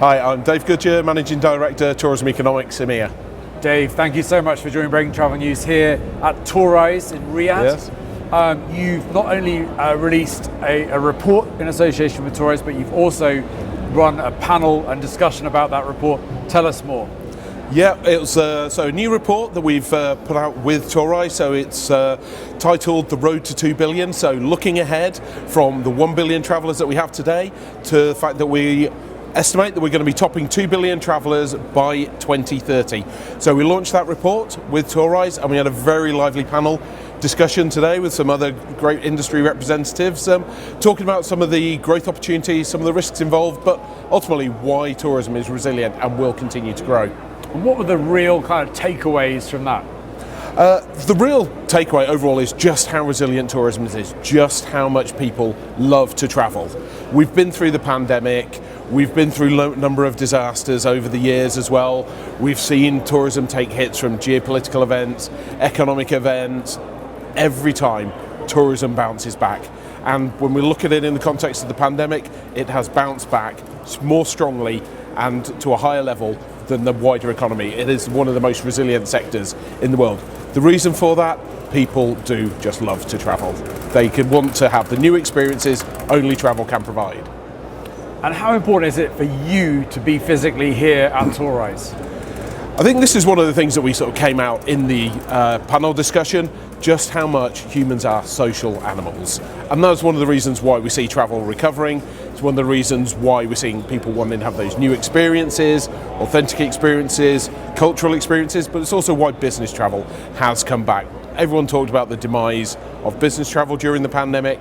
Hi, I'm Dave Goodger, Managing Director, Tourism Economics, EMEA. Dave, thank you so much for joining Breaking Travel News here at Tourise in Riyadh. Yes. You've not only released a report in association with Tourise, but you've also run a panel and discussion about that report. Tell us more. Yeah, it's a new report that we've put out with Tourise. So it's titled The Road to 2 Billion. So looking ahead from the 1 billion travellers that we have today to the fact that we estimate that we're going to be topping 2 billion travellers by 2030. So we launched that report with Tourise, and we had a very lively panel discussion today with some other great industry representatives, talking about some of the growth opportunities, some of the risks involved, but ultimately why tourism is resilient and will continue to grow. And what were the real kind of takeaways from that? The real takeaway overall is just how resilient tourism is, just how much people love to travel. We've been through the pandemic, we've been through a number of disasters over the years as well. We've seen tourism take hits from geopolitical events, economic events. Every time, tourism bounces back. And when we look at it in the context of the pandemic, it has bounced back more strongly and to a higher level than the wider economy. It is one of the most resilient sectors in the world. The reason for that, people do just love to travel. They could want to have the new experiences only travel can provide. And how important is it for you to be physically here at Tourise? I think this is one of the things that we sort of came out in the panel discussion, just how much humans are social animals. And that's one of the reasons why we see travel recovering. It's one of the reasons why we're seeing people wanting to have those new experiences, authentic experiences, cultural experiences, but it's also why business travel has come back. Everyone talked about the demise of business travel during the pandemic.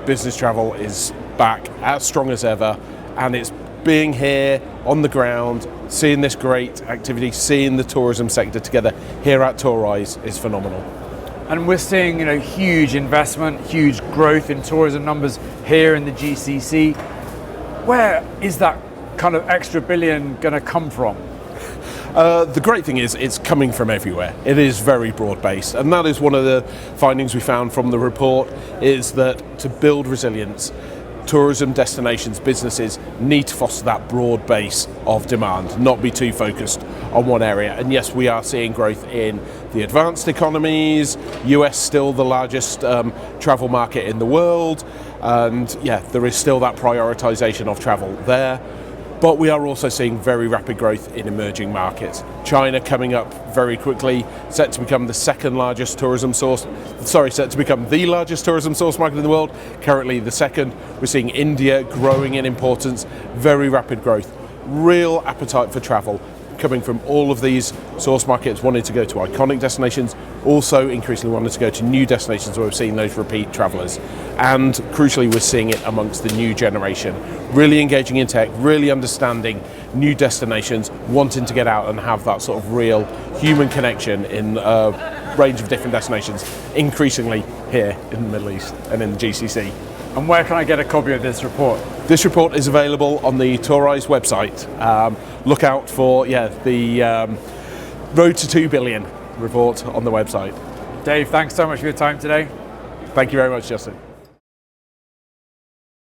Business travel is back as strong as ever, and it's being here on the ground, seeing this great activity, seeing the tourism sector together here at Tourise is phenomenal. And we're seeing, huge investment, huge growth in tourism numbers here in the GCC. Where is that kind of extra billion going to come from? The great thing is it's coming from everywhere. It is very broad-based, and that is one of the findings we found from the report, is that to build resilience, tourism destinations, businesses need to foster that broad base of demand, not be too focused on one area. And yes, we are seeing growth in the advanced economies, US still the largest travel market in the world, and yeah, there is still that prioritization of travel there. But we are also seeing very rapid growth in emerging markets. China coming up very quickly, set to become the largest tourism source market in the world, currently the second. We're seeing India growing in importance, very rapid growth, real appetite for travel coming from all of these source markets, wanting to go to iconic destinations, also increasingly wanting to go to new destinations where we're seeing those repeat travellers. And crucially, we're seeing it amongst the new generation, really engaging in tech, really understanding new destinations, wanting to get out and have that sort of real human connection in a range of different destinations, increasingly here in the Middle East and in the GCC. And where can I get a copy of this report? This report is available on the Tourise website. Look out for the Road to 2 Billion report on the website. Dave, thanks so much for your time today. Thank you very much, Justin.